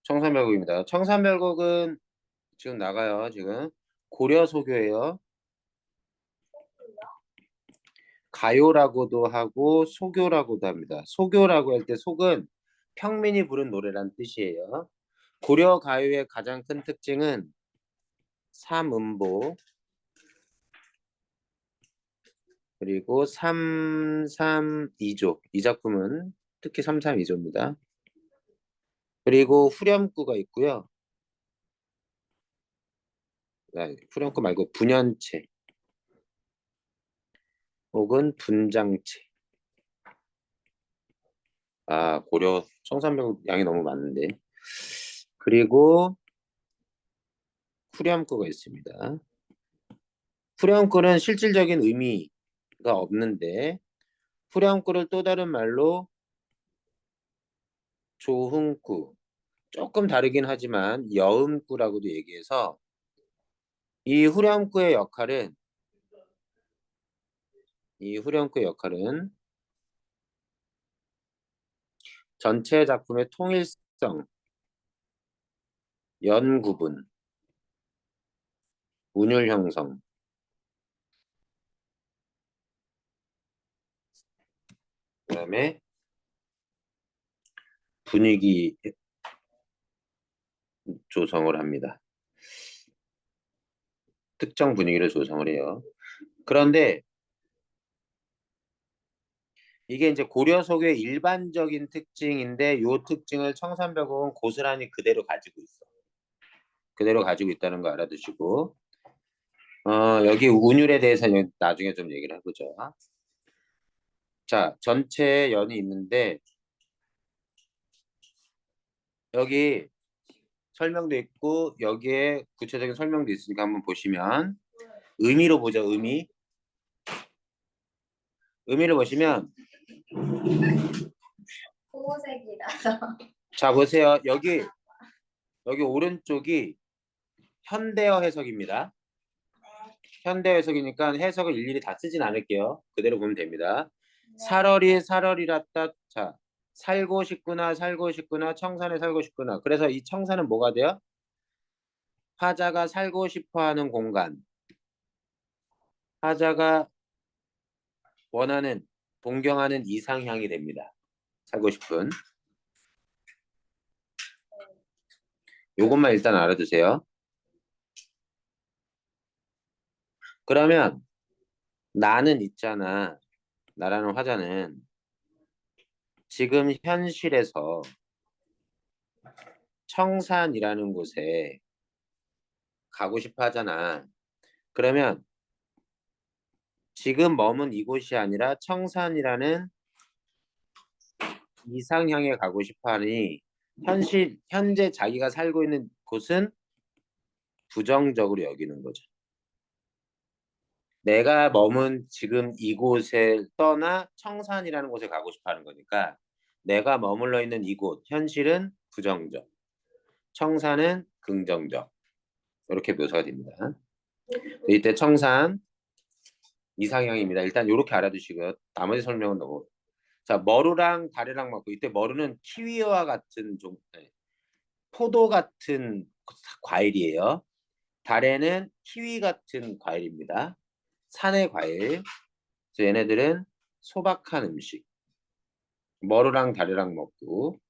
청산별곡입니다. 청산별곡은 지금 나가요. 지금 고려 소교예요. 가요라고도 하고 소교라고도 합니다. 소교라고 할 때 속은 평민이 부른 노래란 뜻이에요. 고려 가요의 가장 큰 특징은 삼음보 그리고 삼삼이조. 이 작품은 특히 삼삼이조입니다. 그리고 후렴구가 있고요. 후렴구 말고 분연체 혹은 분장체. 고려 청산별 양이 너무 많은데. 그리고 후렴구가 있습니다. 후렴구는 실질적인 의미가 없는데 후렴구를 또 다른 말로 조흥구, 조금 다르긴 하지만 여음구라고도 얘기해서 이 후렴구의 역할은 전체 작품의 통일성, 연구분, 운율 형성, 그다음에 분위기 조성을 합니다. 특정 분위기를 조성을 해요. 그런데 이게 이제 고려 속의 일반적인 특징인데 이 특징을 청산별곡은 고스란히 그대로 가지고 있어. 그대로 가지고 있다는 거 알아두시고 여기 운율에 대해서 나중에 좀 얘기를 해보죠. 자, 전체 연이 있는데 여기 설명도 있고 여기에 구체적인 설명도 있으니까 한번 보시면 의미로 보죠. 의미를 보시면 호색이라서. 자 보세요. 여기 오른쪽이 현대어 해석입니다. 현대어 해석이니까 해석을 일일이 다 쓰진 않을게요. 그대로 보면 됩니다. 살얼이랐다. 자, 살고 싶구나, 청산에 살고 싶구나. 그래서 이 청산은 뭐가 돼요? 화자가 살고 싶어하는 공간. 화자가 원하는, 동경하는 이상향이 됩니다. 살고 싶은. 요것만 일단 알아두세요. 그러면 나는 있잖아. 나라는 화자는 지금 현실에서 청산이라는 곳에 가고 싶어 하잖아. 그러면 지금 머문 이곳이 아니라 청산이라는 이상향에 가고 싶어 하니 현재 자기가 살고 있는 곳은 부정적으로 여기는 거죠. 내가 머문 지금 이곳에 떠나 청산이라는 곳에 가고 싶어 하는 거니까 내가 머물러 있는 이곳, 현실은 부정적, 청산은 긍정적. 이렇게 묘사가 됩니다. 이때 청산, 이상향입니다. 일단 이렇게 알아두시고요. 나머지 설명은 너무. 자, 머루랑 다래랑 맞고 이때 머루는 키위와 같은 포도 같은 과일이에요. 다래는 키위 같은 과일입니다. 산의 과일. 그래서 얘네들은 소박한 음식. 머루랑 다래랑 먹고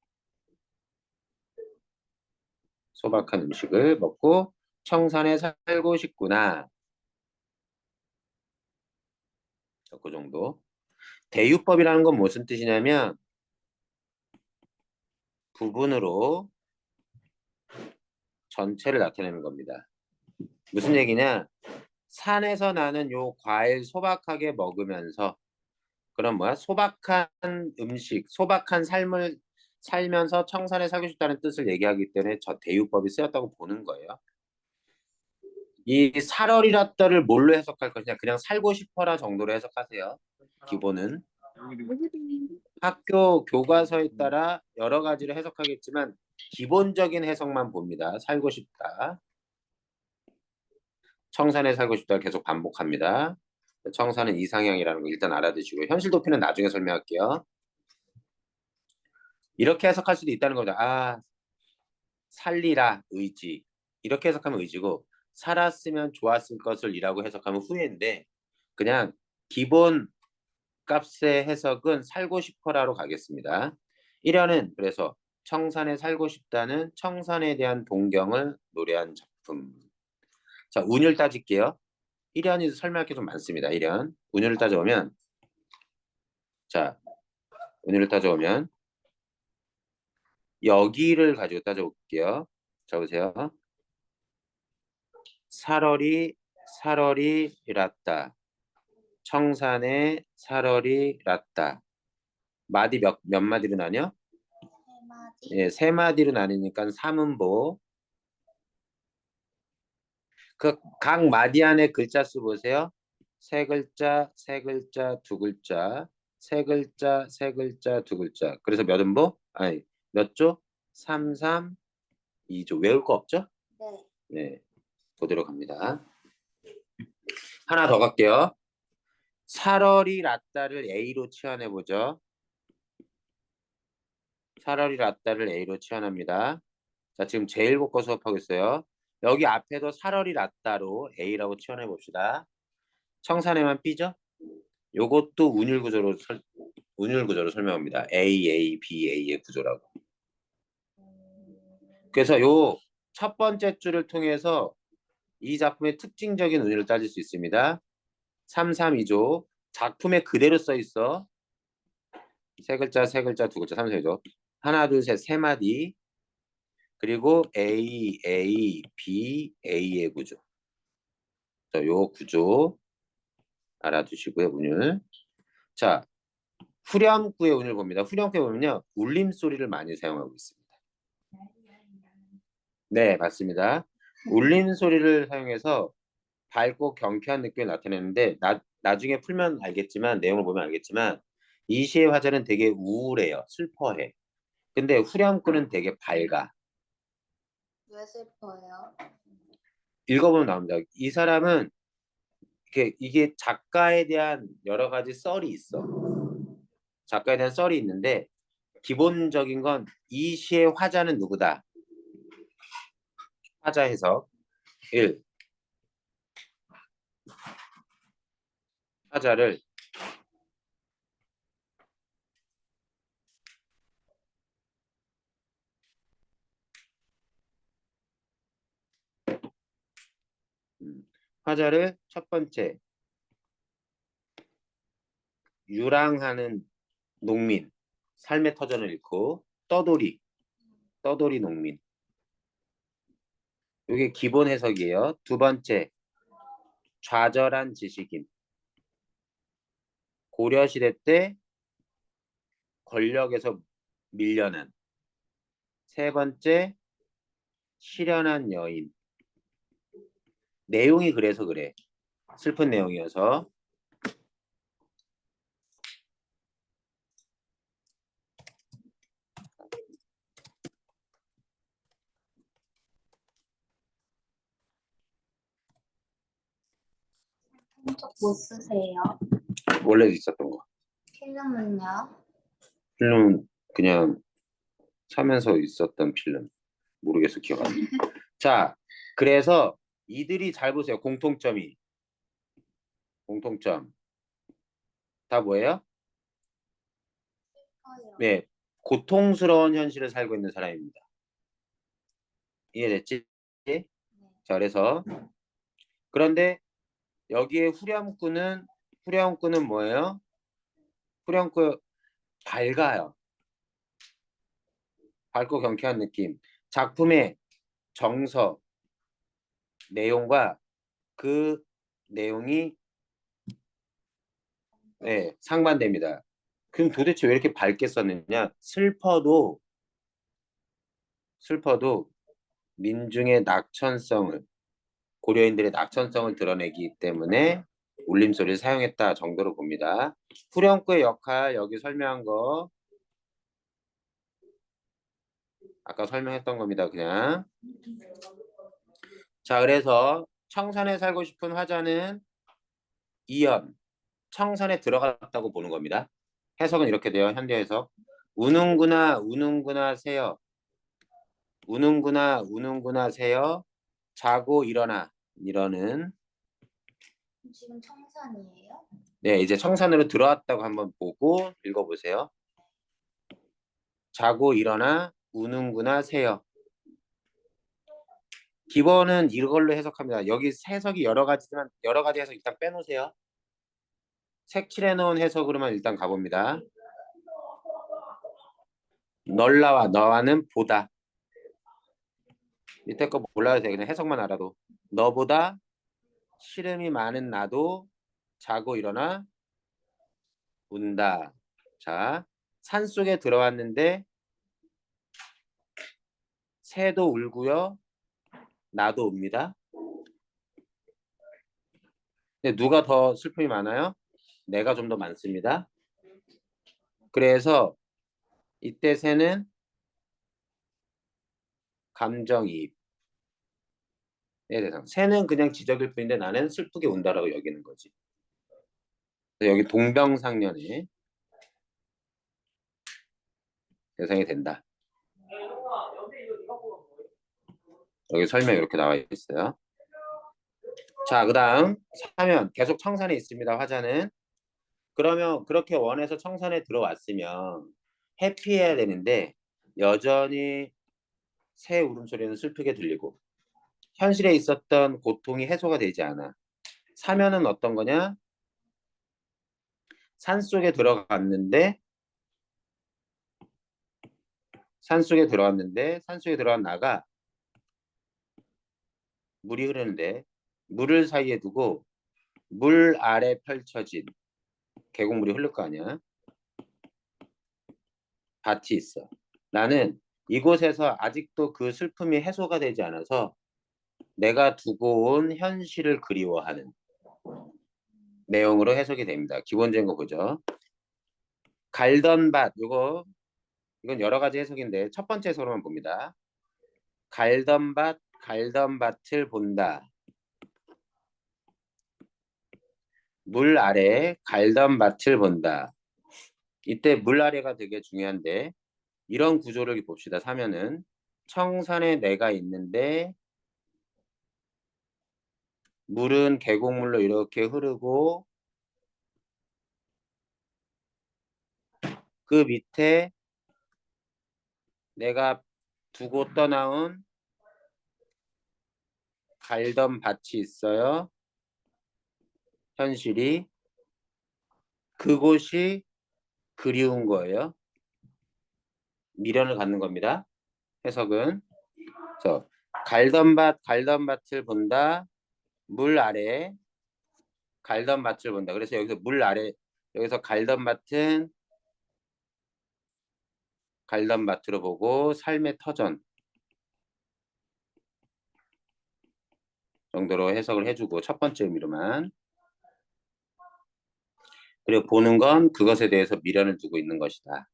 소박한 음식을 먹고 청산에 살고 싶구나. 그 정도. 대유법이라는 건 무슨 뜻이냐면 부분으로 전체를 나타내는 겁니다. 무슨 얘기냐? 산에서 나는 요 과일 소박하게 먹으면서 그럼 뭐야? 소박한 음식, 소박한 삶을 살면서 청산에 살고 싶다는 뜻을 얘기하기 때문에 저 대유법이 쓰였다고 보는 거예요. 이 살얼이랐다를 뭘로 해석할 것이냐? 그냥 살고 싶어라 정도로 해석하세요. 기본은. 학교 교과서에 따라 여러 가지를 해석하겠지만 기본적인 해석만 봅니다. 살고 싶다. 청산에 살고 싶다를 계속 반복합니다. 청산은 이상향이라는 거 일단 알아두시고 현실 도피는 나중에 설명할게요. 이렇게 해석할 수도 있다는 거다. 아, 살리라 의지. 이렇게 해석하면 의지고 살았으면 좋았을 것을 이라고 해석하면 후회인데 그냥 기본 값의 해석은 살고 싶어라로 가겠습니다. 1연은 그래서 청산에 살고 싶다는 청산에 대한 동경을 노래한 작품. 자, 운율 따질게요. 1연이 설명할 게 좀 많습니다. 1연. 운율을 따져보면 자, 운율을 따져보면 여기를 가지고 따져볼게요. 자, 보세요. 살얼이 랐다. 청산에 살얼이 랐다. 마디 몇 마디로 나뉘어? 예, 세 마디로 나뉘니까 삼음보. 그 각 마디 안에 글자 수 보세요. 세 글자, 세 글자, 두 글자, 세 글자, 세 글자, 두 글자. 그래서 몇 음보? 아니, 몇 조? 3, 3, 2조. 외울 거 없죠? 네. 네, 보도록 합니다. 하나 더 갈게요. 살얼이 랐다를 A로 치환해 보죠. 살얼이 랐다를 A로 치환합니다. 자, 지금 제1국어 수업하고 있어요. 여기 앞에도 살얼이 랐다로 A라고 치환해 봅시다. 청산에만 B죠? 요것도 운율 구조로 설명합니다. A, A, B, A의 구조라고. 그래서 요 첫 번째 줄을 통해서 이 작품의 특징적인 운율을 따질 수 있습니다. 3, 3, 2조. 작품에 그대로 써 있어. 세 글자, 세 글자, 두 글자, 3, 4, 2조. 하나, 둘, 셋, 세 마디. 그리고 A, A, B, A의 구조. 자, 요 구조 알아두시고요, 운율. 자, 후렴구의 운율 봅니다. 후렴구에 보면요, 울림소리를 많이 사용하고 있습니다. 네, 맞습니다. 울림소리를 사용해서 밝고 경쾌한 느낌을 나타내는데 나중에 풀면 알겠지만 내용을 보면 알겠지만 이 시의 화자는 되게 우울해요. 슬퍼해. 근데 후렴구는 되게 밝아. 왜 슬퍼요? 읽어보면 나옵니다. 이 사람은 이게 작가에 대한 여러 가지 썰이 있어. 작가에 대한 썰이 있는데 기본적인 건 이 시의 화자는 누구다? 화자 해석 1. 화자를 화자를 첫 번째 유랑하는 농민, 삶의 터전을 잃고 떠돌이 농민. 이게 기본 해석이에요. 두 번째 좌절한 지식인, 고려시대 때 권력에서 밀려난. 세 번째 실연한 여인. 내용이 그래서 그래. 슬픈 내용이어서. 한쪽 못 쓰세요? 원래 있었던 거. 필름은요? 필름 그냥 사면서 있었던 필름. 모르겠어, 기억 안 나. 자, 그래서 이들이 잘 보세요. 공통점 다 뭐예요? 네, 고통스러운 현실을 살고 있는 사람입니다. 이해됐지? 자, 그래서 그런데 여기에 후렴구는 뭐예요? 후렴구 밝아요. 밝고 경쾌한 느낌. 작품의 정서, 내용과 그 내용이 네, 상반됩니다. 그럼 도대체 왜 이렇게 밝게 썼느냐? 슬퍼도 민중의 고려인들의 낙천성을 드러내기 때문에 울림소리를 사용했다 정도로 봅니다. 후렴구의 역할 여기 설명한 거 아까 설명했던 겁니다. 그냥. 자, 그래서 청산에 살고 싶은 화자는 이연 청산에 들어갔다고 보는 겁니다. 해석은 이렇게 돼요. 현대 해석. 우는구나, 우는구나, 새여. 우는구나, 우는구나, 새여. 자고 일어나. 이러는. 지금 청산이에요? 네, 이제 청산으로 들어왔다고 한번 보고 읽어보세요. 자고 일어나, 우는구나, 새여. 기본은 이걸로 해석합니다. 여기 해석이 여러 가지지만 여러 가지 해석 일단 빼놓으세요. 색칠해 놓은 해석으로만 일단 가봅니다. 널라와 너와는 보다. 밑에 거 몰라도 돼. 그냥 해석만 알아도. 너보다 시름이 많은 나도 자고 일어나 운다. 자, 산속에 들어왔는데 새도 울고요. 나도 웁니다. 근데 누가 더 슬픔이 많아요? 내가 좀 더 많습니다. 그래서 이때 새는 감정이입. 대상. 새는 그냥 지적일 뿐인데 나는 슬프게 운다라고 여기는 거지. 여기 동병상련의 대상이 된다. 여기 설명 이렇게 나와 있어요. 자, 그 다음 사면 계속 청산에 있습니다. 화자는. 그러면 그렇게 원해서 청산에 들어왔으면 해피해야 되는데 여전히 새 울음소리는 슬프게 들리고 현실에 있었던 고통이 해소가 되지 않아. 사면은 어떤 거냐? 산속에 들어갔는데 산속에 들어간 나가 물이 흐르는데 물을 사이에 두고 물 아래 펼쳐진 계곡물이 흐를 거 아니야. 밭이 있어. 나는 이곳에서 아직도 그 슬픔이 해소가 되지 않아서 내가 두고 온 현실을 그리워하는 내용으로 해석이 됩니다. 기본적인 거 보죠. 갈던 밭, 이건 여러 가지 해석인데 첫 번째 해석으로만 봅니다. 갈던 밭을 본다. 물 아래 갈던 밭을 본다. 이때 물 아래가 되게 중요한데 이런 구조를 봅시다. 사면은 청산에 내가 있는데 물은 계곡물로 이렇게 흐르고 그 밑에 내가 두고 떠나온 갈던 밭이 있어요. 현실이 그곳이 그리운 거예요. 미련을 갖는 겁니다. 해석은 그래서 갈던 밭을 본다. 물 아래 갈던 밭을 본다. 그래서 여기서 물 아래 여기서 갈던 밭은 갈던 밭으로 보고 삶의 터전 정도로 해석을 해주고 첫 번째 의미로만 그리고 보는 건 그것에 대해서 미련을 두고 있는 것이다.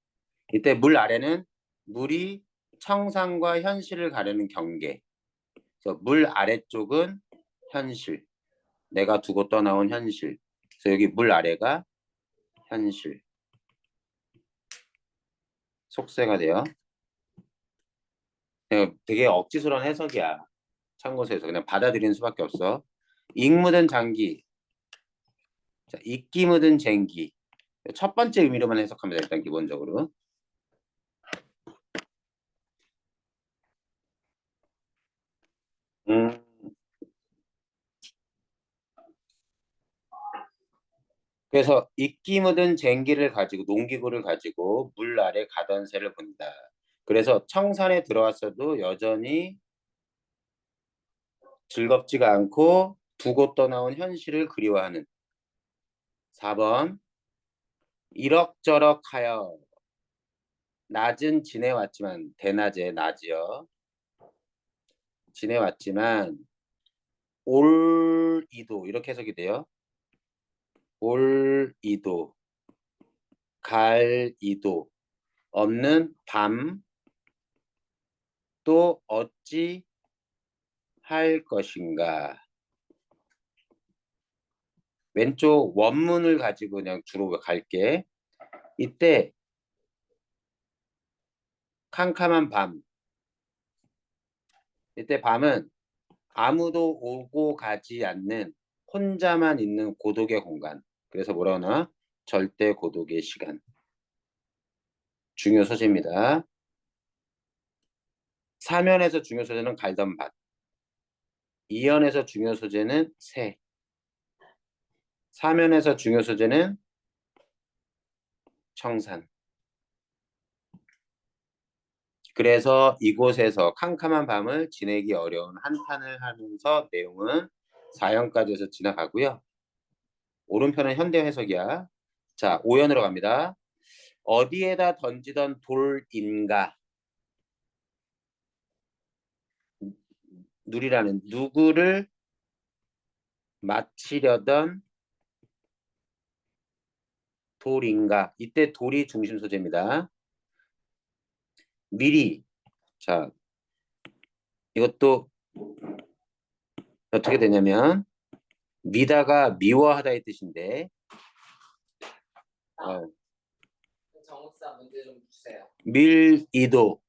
이때 물 아래는 물이 청산과 현실을 가르는 경계. 그래서 물 아래쪽은 현실. 내가 두고 떠나온 현실. 그래서 여기 물 아래가 현실. 속세가 돼요. 되게 억지스러운 해석이야. 참고서에서 그냥 받아들이는 수밖에 없어. 익 묻은 장기. 자, 이끼 묻은 쟁기. 첫 번째 의미로만 해석합니다. 일단 기본적으로. 음, 그래서 이끼 묻은 쟁기를 가지고 농기구를 가지고 물 아래 가던 새를 본다. 그래서 청산에 들어왔어도 여전히 즐겁지가 않고 두고 떠나온 현실을 그리워하는. 4번 이럭저럭 하여 낮은 지내왔지만 대낮에 낮이요. 지내왔지만 올이도 이렇게 해석이 돼요. 올이도 갈이도 없는 밤 또 어찌 할 것인가. 왼쪽 원문을 가지고 그냥 주로 갈게. 이때 캄캄한 밤. 이때 밤은 아무도 오고 가지 않는 혼자만 있는 고독의 공간. 그래서 뭐라 하나? 절대 고독의 시간. 중요 소재입니다. 사면에서 중요 소재는 갈던 밭. 이연에서 중요 소재는 새. 사면에서 중요 소재는 청산. 그래서 이곳에서 캄캄한 밤을 지내기 어려운 한탄을 하면서 내용은 4연까지 해서 지나가고요. 오른편은 현대 해석이야. 자, 5연으로 갑니다. 어디에다 던지던 돌인가? 누리라는 누구를 맞히려던 돌인가? 이때 돌이 중심 소재입니다. 미리. 자, 이것도 어떻게 되냐면 미다가 미워하다의 뜻인데 정사 문제 좀 주세요. 밀이도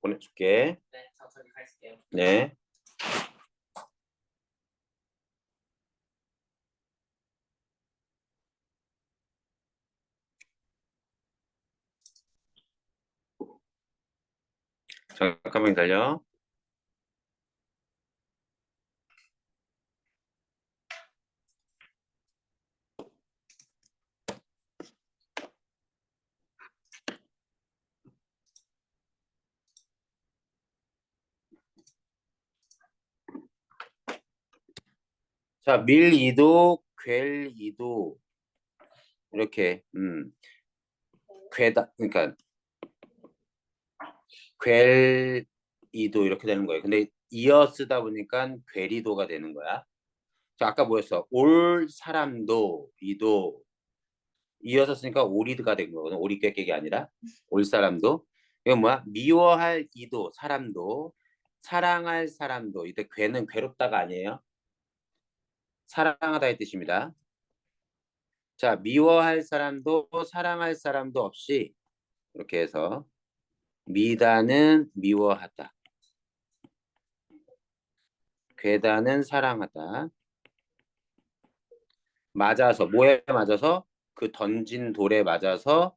보내줄게. 네, 천천히 갈게요. 네. 잠깐만 기다려. 자, 밀이도, 괸이도 이렇게 괸다 그러니까 괸이도 이렇게 되는 거예요. 근데 이어 쓰다 보니까 괸이도가 되는 거야. 자, 아까 뭐였어? 올 사람도 이도 이어서 쓰니까 오리드가 된 거거든. 오리깨깨기 아니라 올 사람도. 이건 뭐야? 미워할 이도 사람도 사랑할 사람도. 이때 괴는 괴롭다가 아니에요. 사랑하다의 뜻입니다. 자, 미워할 사람도 사랑할 사람도 없이 이렇게 해서 미다는 미워하다. 괴다는 사랑하다. 맞아서 뭐에 맞아서? 그 던진 돌에 맞아서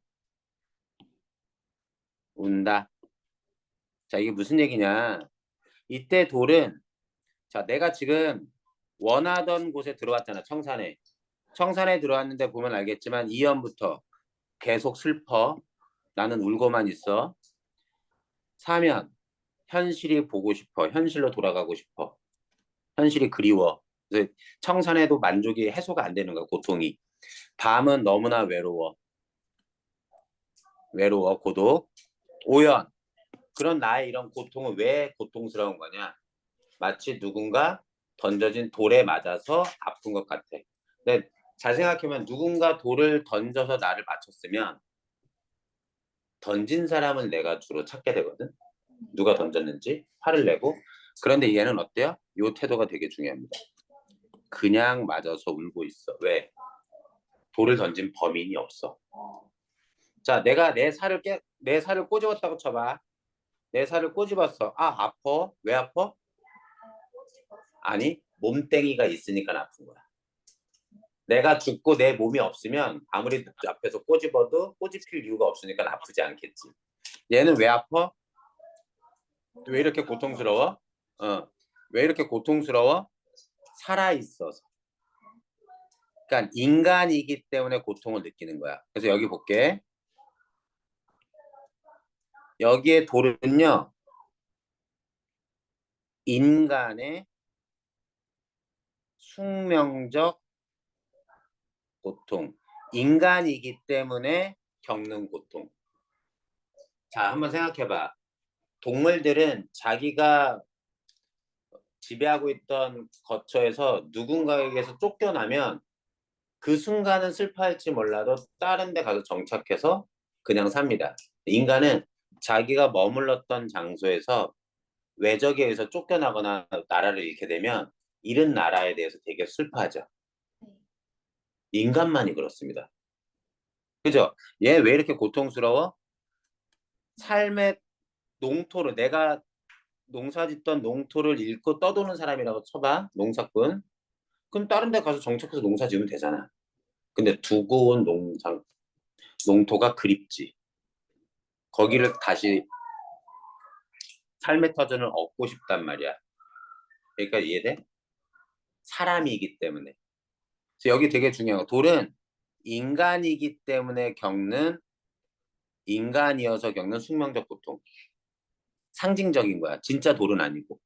운다. 자, 이게 무슨 얘기냐? 이때 돌은 자, 내가 지금 원하던 곳에 들어왔잖아. 청산에. 청산에 들어왔는데 보면 알겠지만 2연부터 계속 슬퍼. 나는 울고만 있어. 사면 현실이 보고 싶어. 현실로 돌아가고 싶어. 현실이 그리워. 그래서 청산에도 만족이 해소가 안 되는 거야. 고통이. 밤은 너무나 외로워. 외로워. 고독. 5연. 그런 나의 이런 고통은 왜 고통스러운 거냐? 마치 누군가 던져진 돌에 맞아서 아픈 것 같아. 근데 잘 생각해보면 누군가 돌을 던져서 나를 맞췄으면 던진 사람을 내가 주로 찾게 되거든. 누가 던졌는지 화를 내고. 그런데 얘는 어때요? 요 태도가 되게 중요합니다. 그냥 맞아서 울고 있어. 왜? 돌을 던진 범인이 없어. 자, 내가 내 살을 꼬집었다고 쳐봐. 내 살을 꼬집었어. 아, 아파? 왜 아파? 아니, 몸땡이가 있으니까 아픈 거야. 내가 죽고 내 몸이 없으면 아무리 앞에서 꼬집어도 꼬집힐 이유가 없으니까 아프지 않겠지. 얘는 왜 아파? 왜 이렇게 고통스러워? 왜 이렇게 고통스러워? 살아있어서. 그러니까 인간이기 때문에 고통을 느끼는 거야. 그래서 여기 볼게. 여기에 돌은요. 인간의 숙명적 고통. 인간이기 때문에 겪는 고통. 자, 한번 생각해봐. 동물들은 자기가 지배하고 있던 거처에서 누군가에게서 쫓겨나면 그 순간은 슬퍼할지 몰라도 다른 데 가서 정착해서 그냥 삽니다. 인간은 자기가 머물렀던 장소에서 외적에 의해서 쫓겨나거나 나라를 잃게 되면 잃은 나라에 대해서 되게 슬퍼하죠. 인간만이 그렇습니다. 그죠? 얘 왜 이렇게 고통스러워? 삶의 농토를 내가 농사짓던 농토를 잃고 떠도는 사람이라고 쳐봐. 농사꾼. 그럼 다른 데 가서 정착해서 농사 지으면 되잖아. 근데 두고 온 농토가 그립지. 거기를 다시 삶의 터전을 얻고 싶단 말이야. 그러니까 이해돼? 사람이기 때문에. 그래서 여기 되게 중요한 거. 돌은 인간이기 때문에 겪는, 인간이어서 겪는 숙명적 고통. 상징적인 거야. 진짜 돌은 아니고.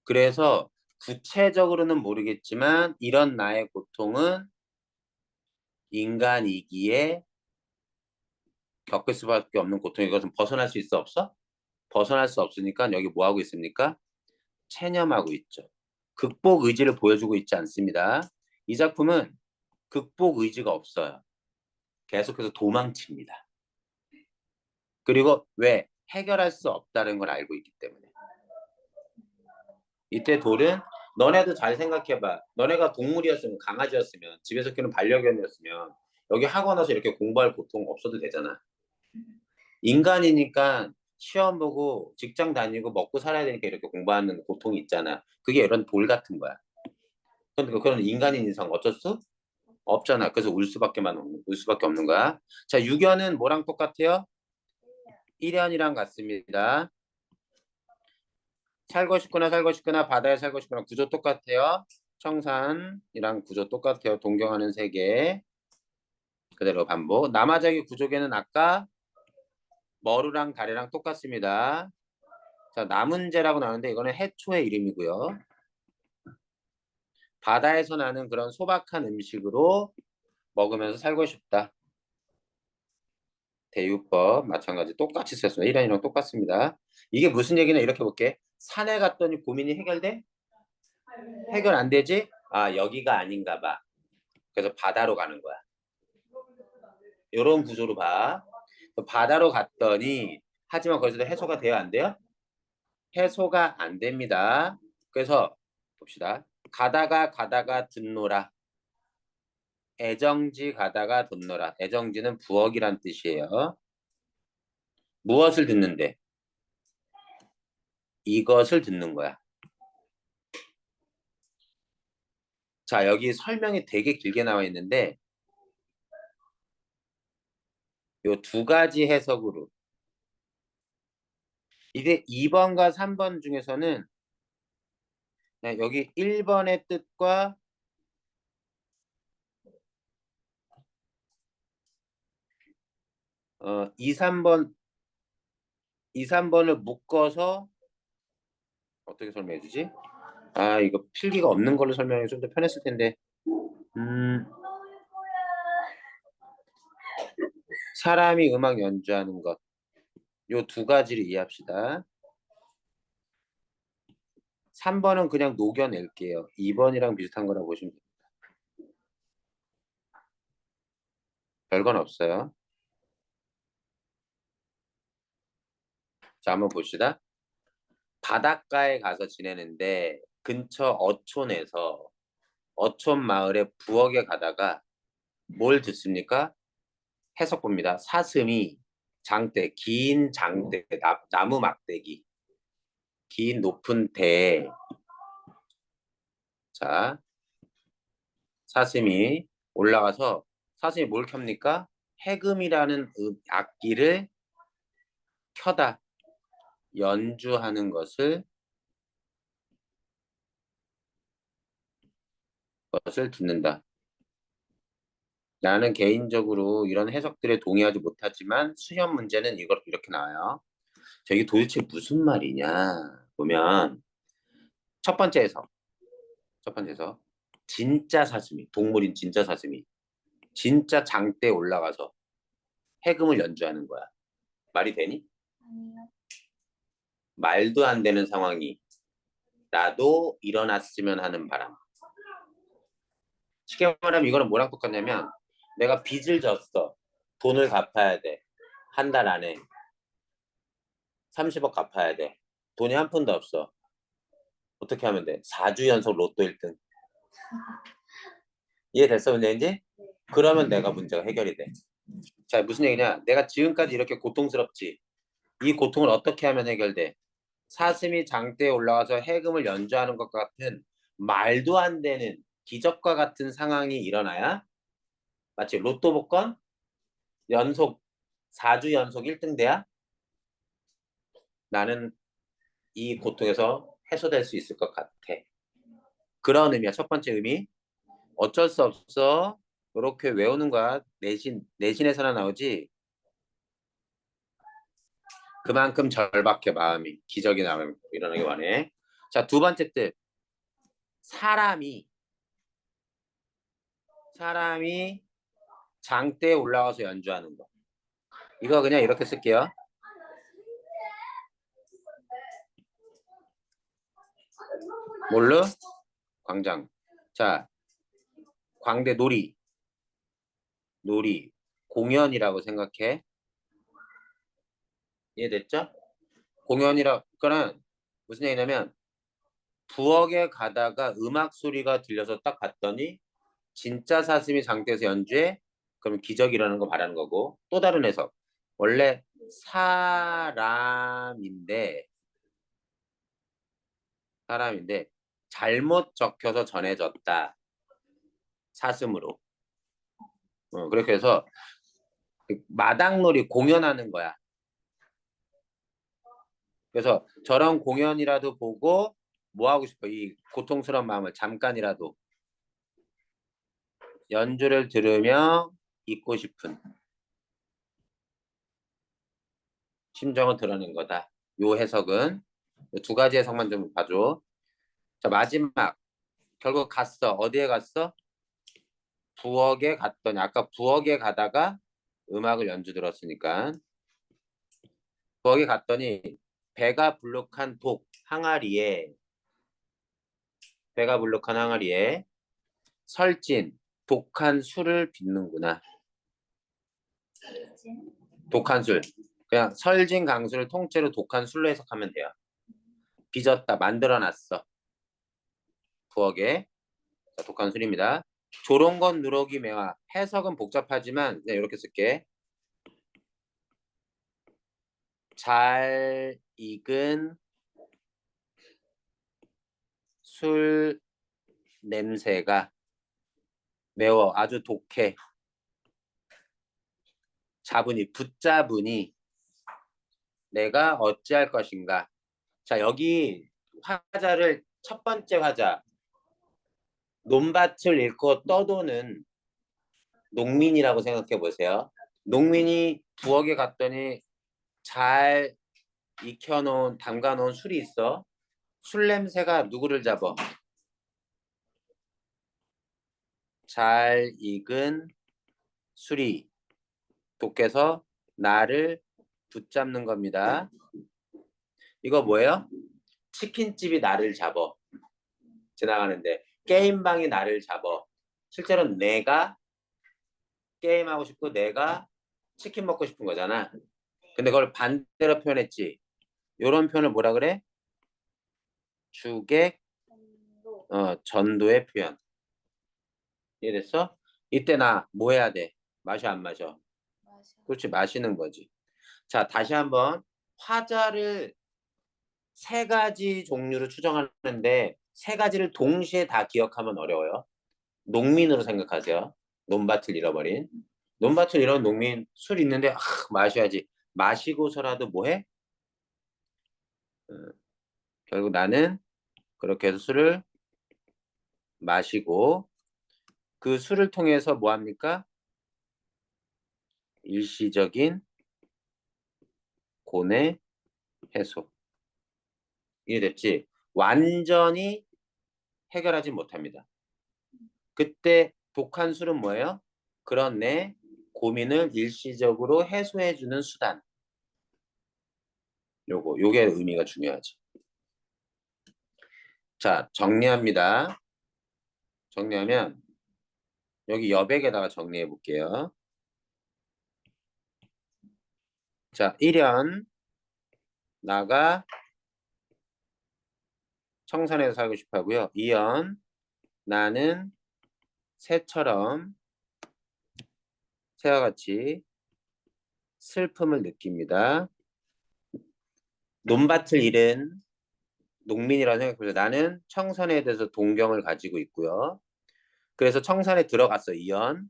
그래서 구체적으로는 모르겠지만 이런 나의 고통은 인간이기에 겪을 수밖에 없는 고통. 이것은 벗어날 수 있어 없어? 벗어날 수 없으니까 여기 뭐 하고 있습니까? 체념하고 있죠. 극복 의지를 보여주고 있지 않습니다. 이 작품은 극복 의지가 없어요. 계속해서 도망칩니다. 그리고 왜? 해결할 수 없다는 걸 알고 있기 때문에. 이때 돌은 너네도 잘 생각해봐. 너네가 동물이었으면, 강아지였으면, 집에서 키우는 반려견이었으면 여기 학원 와서 이렇게 공부할 고통 없어도 되잖아. 인간이니까 시험 보고 직장 다니고 먹고 살아야 되니까 이렇게 공부하는 고통이 있잖아. 그게 이런 돌 같은 거야. 그러니까 그런 인간인 이상 어쩔 수 없잖아. 그래서 울 수밖에 없는 거야. 자, 유견은 뭐랑 똑같아요? 1년이랑 같습니다. 살고 싶거나 바다에 살고 싶거나 구조 똑같아요. 청산이랑 구조 똑같아요. 동경하는 세계. 그대로 반복. 남아작의 구조계는 아까 머루랑 다리랑 똑같습니다. 자, 남은재라고 나오는데 이거는 해초의 이름이고요. 바다에서 나는 그런 소박한 음식으로 먹으면서 살고 싶다. 대유법 마찬가지 똑같이 썼습니다. 1년이랑 똑같습니다. 이게 무슨 얘기냐 이렇게 볼게. 산에 갔더니 고민이 해결돼? 해결 안 되지? 아, 여기가 아닌가 봐. 그래서 바다로 가는 거야. 이런 구조로 봐. 바다로 갔더니 하지만 거기서도 해소가 돼요? 안 돼요? 해소가 안 됩니다. 그래서 봅시다. 가다가 듣노라. 애정지 가다가 듣노라. 애정지는 부엌이란 뜻이에요. 무엇을 듣는데? 이것을 듣는 거야. 자, 여기 설명이 되게 길게 나와 있는데 요 두 가지 해석으로 이게 2번과 3번 중에서는 여기 1번의 뜻과 2, 3번을 묶어서 어떻게 설명해 주지? 아, 이거 필기가 없는 걸로 설명이 좀 더 편했을 텐데. 사람이 음악 연주하는 것. 요 두 가지를 이해합시다. 3번은 그냥 녹여낼게요. 2번이랑 비슷한 거라고 보시면 됩니다. 별건 없어요. 자, 한번 봅시다. 바닷가에 가서 지내는데 근처 어촌에서 어촌 마을의 부엌에 가다가 뭘 듣습니까? 해석 봅니다. 사슴이 장대, 긴 장대, 나무 막대기, 긴 높은 대. 자, 사슴이 올라가서 사슴이 뭘 켭니까? 해금이라는 악기를 켜다 연주하는 것을 듣는다. 나는 개인적으로 이런 해석들에 동의하지 못하지만 수련 문제는 이렇게 나와요. 자, 이게 도대체 무슨 말이냐 보면 첫 번째 해석. 진짜 사슴이, 동물인 진짜 사슴이 진짜 장대에 올라가서 해금을 연주하는 거야. 말이 되니? 아니요. 말도 안 되는 상황이 나도 일어났으면 하는 바람. 쉽게 말하면 이거는 뭐랑 똑같냐면 내가 빚을 졌어. 돈을 갚아야 돼. 한 달 안에 30억 갚아야 돼. 돈이 한 푼도 없어. 어떻게 하면 돼? 4주 연속 로또 1등. 이해됐어, 문제인지? 그러면 내가 문제가 해결이 돼. 자, 무슨 얘기냐? 내가 지금까지 이렇게 고통스럽지. 이 고통을 어떻게 하면 해결돼? 사슴이 장대에 올라가서 해금을 연주하는 것 같은 말도 안 되는 기적과 같은 상황이 일어나야 마치 로또 복권 연속 4주 연속 1등 돼야 나는 이 고통에서 해소될 수 있을 것 같아. 그런 의미야. 첫 번째 의미. 어쩔 수 없어. 이렇게 외우는 거야. 내신에서나 나오지. 그만큼 절박해 마음이. 기적이 나면 일어나기 원해. 자, 두 번째 뜻. 사람이 장대에 올라가서 연주하는 거. 이거 그냥 이렇게 쓸게요. 뭘로? 광장. 자, 광대 놀이. 공연이라고 생각해. 이해됐죠? 공연이라는 무슨 얘기냐면 부엌에 가다가 음악 소리가 들려서 딱 봤더니 진짜 사슴이 장대에서 연주해? 그럼 기적이라는 거 말하는 거고. 또 다른 해석. 원래 사람인데 잘못 적혀서 전해졌다. 사슴으로. 그렇게 해서 마당놀이 공연하는 거야. 그래서 저런 공연이라도 보고 뭐 하고 싶어? 이 고통스러운 마음을 잠깐이라도 연주를 들으며 잊고 싶은 심정을 드러낸 거다. 요 해석은 두 가지 해석만 좀 봐줘. 자, 마지막. 결국 갔어. 어디에 갔어? 부엌에 갔더니 아까 부엌에 가다가 음악을 연주 들었으니까 부엌에 갔더니 배가 불룩한 항아리에 설진 독한 술을 빚는구나. 독한 술. 그냥 설진 강수를 통째로 독한 술로 해석하면 돼요. 빚었다. 만들어놨어. 부엌에. 자, 독한 술입니다. 조롱건 누러기 매화. 해석은 복잡하지만 그냥 이렇게 쓸게. 잘 익은 술 냄새가 매워. 아주 독해. 붙잡으니 내가 어찌할 것인가. 자, 여기 화자를 첫 번째 화자 논밭을 잃고 떠도는 농민이라고 생각해 보세요. 농민이 부엌에 갔더니 잘 담가놓은 술이 있어. 술 냄새가 누구를 잡아? 잘 익은 술이 독해서 나를 붙잡는 겁니다. 이거 뭐예요? 치킨집이 나를 잡어. 지나가는데 게임방이 나를 잡어. 실제로는 내가 게임하고 싶고 내가 치킨 먹고 싶은 거잖아. 근데 그걸 반대로 표현했지. 요런 표현을 뭐라 그래? 주객 전도의 표현. 이해됐어? 이때 나 뭐 해야 돼? 마셔 안 마셔? 그렇지, 마시는 거지. 자, 다시 한번 화자를 세 가지 종류로 추정하는데 세 가지를 동시에 다 기억하면 어려워요. 농민으로 생각하세요. 논밭을 잃어버린 농민. 술 있는데 마셔야지. 마시고서라도 뭐해? 결국 나는 그렇게 해서 술을 마시고 그 술을 통해서 뭐 합니까? 일시적인 고뇌 해소. 이해됐지? 완전히 해결하지 못합니다. 그때 독한 술은 뭐예요? 그런 내 고민을 일시적으로 해소해주는 수단. 요게 의미가 중요하지. 자, 정리합니다. 정리하면 여기 여백에다가 정리해 볼게요. 자, 1연 나가 청산에서 살고 싶어 하고요. 2연 나는 새와 같이 슬픔을 느낍니다. 논밭을 잃은 농민이라고 생각해보세요. 나는 청산에 대해서 동경을 가지고 있고요. 그래서 청산에 들어갔어. 2연.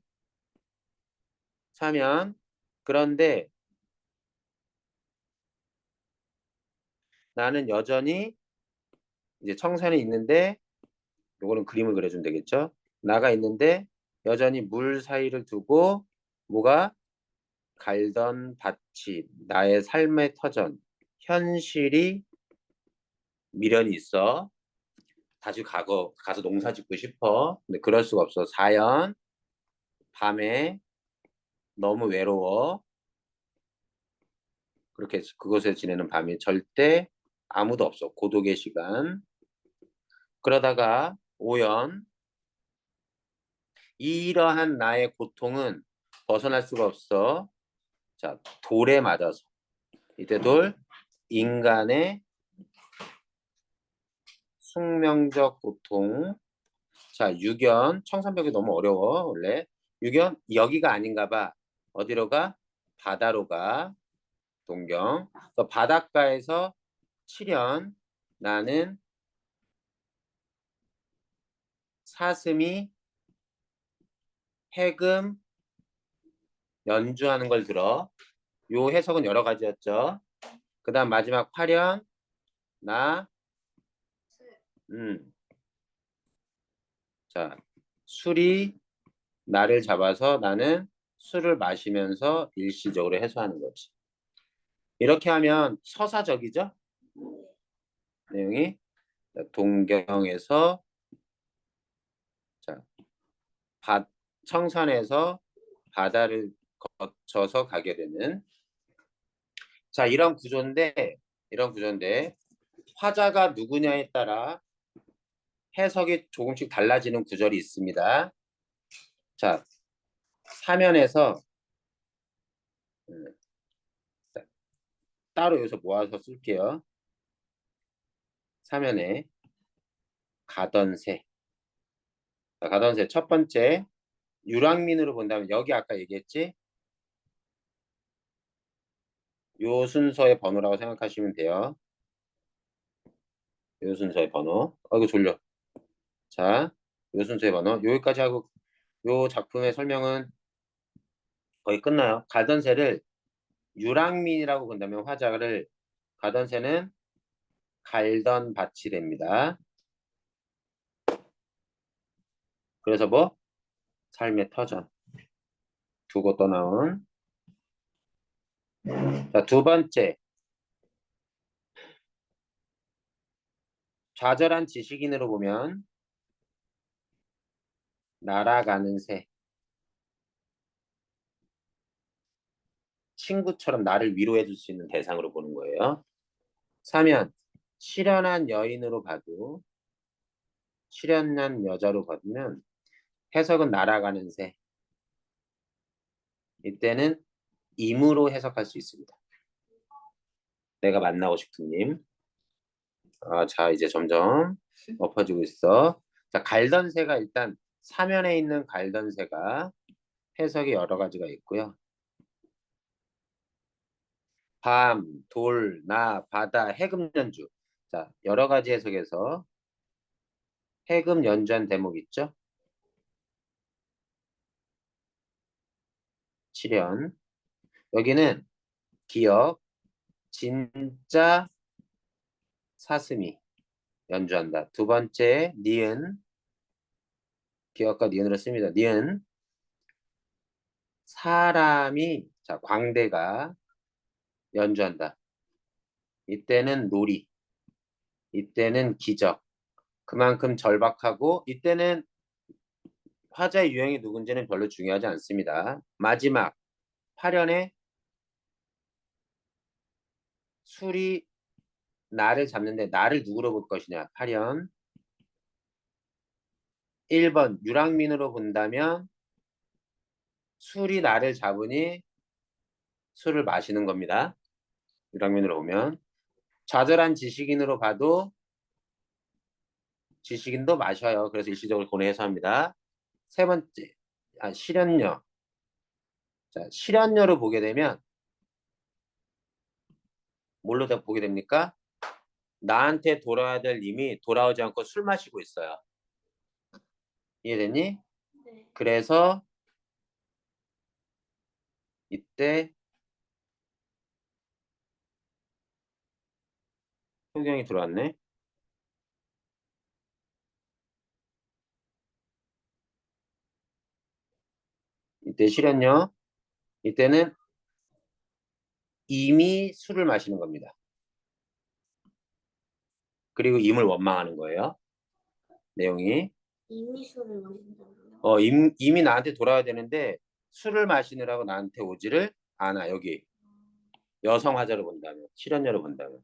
3연. 그런데 나는 여전히 이제 청산에 있는데 요거는 그림을 그려주면 되겠죠. 나가 있는데 여전히 물 사이를 두고 뭐가 갈던 밭이 나의 삶의 터전, 현실이 미련이 있어. 다시 가서 농사 짓고 싶어. 근데 그럴 수가 없어. 4연. 밤에 너무 외로워. 그렇게 그곳에 지내는 밤이 절대 아무도 없어. 고독의 시간. 그러다가 5연. 이러한 나의 고통은 벗어날 수가 없어. 자, 돌에 맞아서. 이때 돌, 인간의 숙명적 고통. 자, 6연. 청산벽이 너무 어려워, 원래. 6연, 여기가 아닌가 봐. 어디로 가? 바다로 가. 동경. 또 바닷가에서 7연. 나는 사슴이 해금 연주하는 걸 들어. 요 해석은 여러 가지였죠. 그 다음 마지막 8연. 나, 자, 술이 나를 잡아서 나는 술을 마시면서 일시적으로 해소하는 거지. 이렇게 하면 서사적이죠? 내용이. 동경에서 자, 청산에서 바다를 거쳐서 가게 되는 자, 이런 구조인데 화자가 누구냐에 따라 해석이 조금씩 달라지는 구절이 있습니다. 자, 사면에서 따로 여기서 모아서 쓸게요. 사면에 가던 새. 자, 가던 새 첫 번째 유랑민으로 본다면 여기 아까 얘기했지? 요 순서의 번호라고 생각하시면 돼요. 요 순서의 번호. 아이고 졸려. 자, 요 순서의 번호. 여기까지 하고 요 작품의 설명은 거의 끝나요. 가던 새를 유랑민이라고 본다면 화자를 가던 새는 갈던 밭이 됩니다. 그래서 뭐? 삶의 터전. 두고 떠나온. 자, 두 번째. 좌절한 지식인으로 보면 날아가는 새. 친구처럼 나를 위로해 줄 수 있는 대상으로 보는 거예요. 3면 실연한 여인으로 봐도 실연한 여자로 봐두면 해석은 날아가는 새. 이때는 임으로 해석할 수 있습니다. 내가 만나고 싶은 님. 자, 이제 점점 엎어지고 있어. 자, 갈던 새가 일단 사면에 있는 갈던 새가 해석이 여러 가지가 있고요. 밤, 돌, 나, 바다, 해금 연주. 자, 여러 가지 해석에서 해금 연주한 대목 있죠? 7연. 여기는 기억, 진짜 사슴이 연주한다. 두 번째, 니은. 기억과 니은으로 씁니다. 니은. 사람이, 자, 광대가 연주한다. 이때는 놀이. 이때는 기적. 그만큼 절박하고, 이때는 화자의 유형이 누군지는 별로 중요하지 않습니다. 마지막, 8연에 술이 나를 잡는데 나를 누구로 볼 것이냐. 8연. 1번, 유랑민으로 본다면 술이 나를 잡으니 술을 마시는 겁니다. 유랑민으로 보면. 좌절한 지식인으로 봐도 지식인도 마셔요. 그래서 일시적으로 고뇌해서 합니다. 세 번째, 실연녀. 자, 실연녀로 보게 되면 뭘로 다 보게 됩니까? 나한테 돌아와야 될 님이 돌아오지 않고 술 마시고 있어요. 이해됐니? 네. 그래서 이때 효경이 들어왔네. 이때 실현요. 이때는 이미 술을 마시는 겁니다. 그리고 임을 원망하는 거예요. 내용이. 이미 술을 마신다고요? 이미 나한테 돌아와야 되는데 술을 마시느라고 나한테 오지를 않아. 여기 여성 화자로 본다면, 실현녀로 본다면.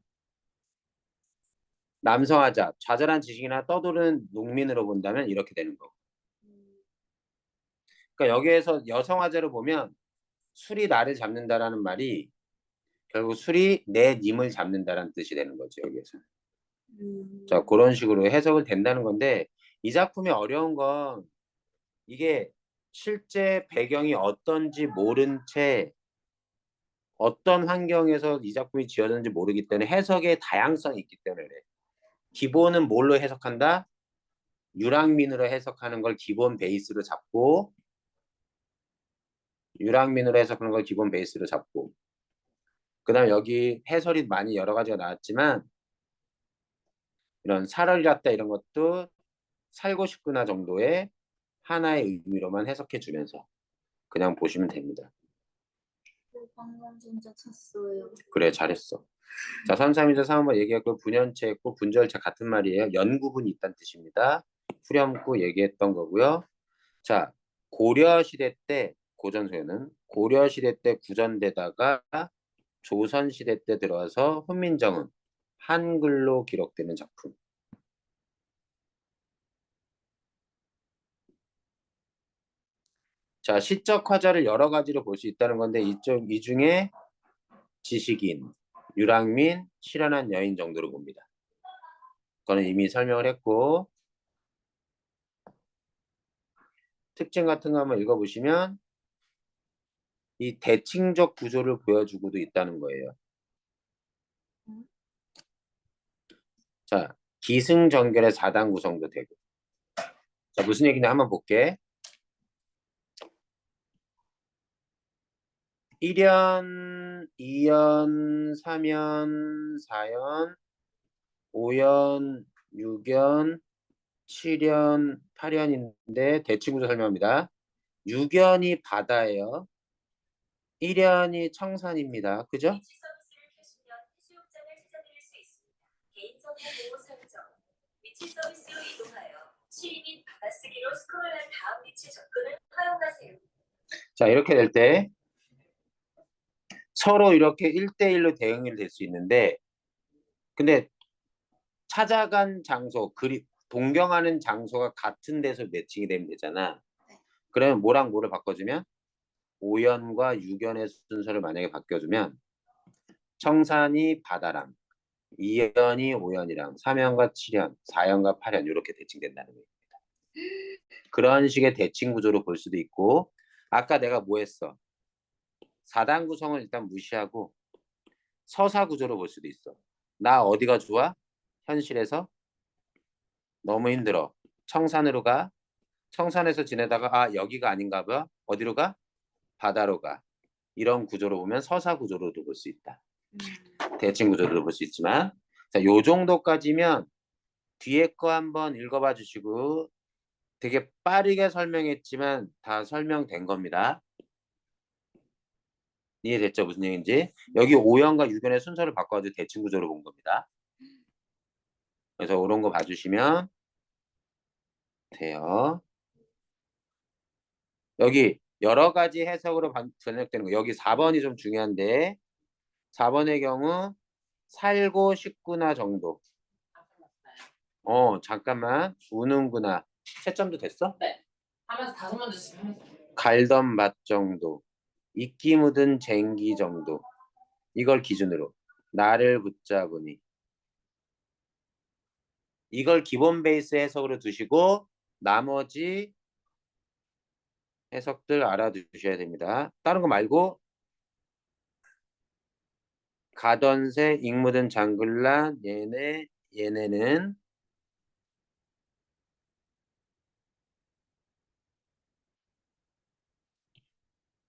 남성 화자, 좌절한 지식이나 떠도는 농민으로 본다면 이렇게 되는 거고. 그러니까 여기에서 여성 화자로 보면 술이 나를 잡는다라는 말이 결국 술이 내 님을 잡는다라는 뜻이 되는 거죠. 여기에서. 자, 그런 식으로 해석을 된다는 건데 이 작품이 어려운 건 이게 실제 배경이 어떤지 모른 채 어떤 환경에서 이 작품이 지어졌는지 모르기 때문에 해석의 다양성이 있기 때문에 그래. 기본은 뭘로 해석한다? 유랑민으로 해석하는 걸 기본 베이스로 잡고 유랑민으로 해석하는 걸 기본 베이스로 잡고 그 다음 여기 해설이 많이 여러 가지가 나왔지만 이런 살얼이랐다 이런 것도 살고 싶구나 정도의 하나의 의미로만 해석해 주면서 그냥 보시면 됩니다. 방금 진짜 찼어요. 그래 잘했어. 자, 332절 3번 얘기했고 분연체 했고 분절체 같은 말이에요. 연구분이 있다는 뜻입니다. 후렴구 얘기했던 거고요. 자, 고려시대 때 고전소요는 고려시대 때 구전되다가 조선시대 때 들어와서 훈민정음 한글로 기록되는 작품. 자, 시적 화자를 여러 가지로 볼 수 있다는 건데 이 중에 지식인, 유랑민, 실현한 여인 정도로 봅니다. 그거는 이미 설명을 했고 특징 같은 거 한번 읽어보시면 이 대칭적 구조를 보여주고도 있다는 거예요. 자, 기승전결의 4단 구성도 되고. 자, 무슨 얘기냐 한번 볼게. 1연, 2연, 3연, 4연, 5연, 6연, 7연, 8연인데 대칭구조 설명합니다. 6연이 바다예요. 1연이 청산입니다. 그죠? 위치 서비스를 켜시면 해수욕장을 찾아드릴 수 있습니다. 개인정보 보호 설정. 위치 서비스로 이동하여 시리 및 받아쓰기로 스크롤한 다음 위치 접근을 허용하세요. 자, 이렇게 될 때 서로 이렇게 1대1로 대응이 될 수 있는데 근데 찾아간 장소, 동경하는 장소가 같은 데서 매칭이 되면 되잖아. 그러면 뭐랑 뭐를 바꿔주면 5연과 6연의 순서를 만약에 바꿔주면 청산이 바다랑 2연이 5연이랑 3연과 7연, 4연과 8연 이렇게 대칭된다는 겁니다. 그런 식의 대칭 구조로 볼 수도 있고 아까 내가 뭐 했어? 4단 구성을 일단 무시하고 서사 구조로 볼 수도 있어. 나 어디가 좋아? 현실에서? 너무 힘들어. 청산으로 가. 청산에서 지내다가 아 여기가 아닌가 봐. 어디로 가? 바다로 가. 이런 구조로 보면 서사 구조로도 볼 수 있다. 대칭 구조로도 볼 수 있지만 자, 요 정도까지면 뒤에 거 한번 읽어봐 주시고 되게 빠르게 설명했지만 다 설명된 겁니다. 이해됐죠? 무슨 얘기인지. 여기 5연과 6연의 순서를 바꿔가지고 대칭 구조로 본 겁니다. 그래서 이런 거 봐주시면 돼요. 여기 여러 가지 해석으로 번역되는 거. 여기 4번이 좀 중요한데 4번의 경우 살고 싶구나 정도. 잠깐만. 우는구나. 채점도 됐어? 네. 하면서 5번 주시면 갈던 맛 정도. 이끼 묻은 쟁기 정도. 이걸 기준으로. 나를 붙잡으니. 이걸 기본 베이스 해석으로 두시고 나머지 해석들 알아두셔야 됩니다. 다른 거 말고 가던 새, 잉 묻은 장글라, 얘네는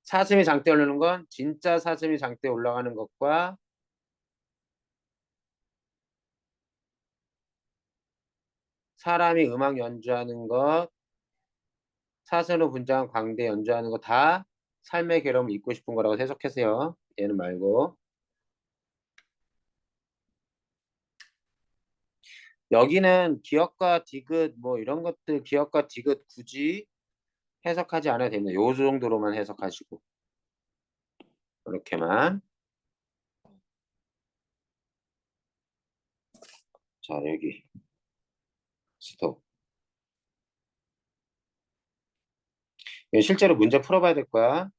사슴이 장대에 오르는 건 진짜 사슴이 장대에 올라가는 것과 사람이 음악 연주하는 것, 사슴으로 분장한 광대 연주하는 거 다 삶의 괴로움을 잊고 싶은 거라고 해석하세요. 얘는 말고. 여기는 기역과 디귿 뭐 이런 것들 기역과 디귿 굳이 해석하지 않아도 됩니다. 요 정도로만 해석하시고 이렇게만. 자 여기 스톱. 실제로 문제 풀어봐야 될 거야.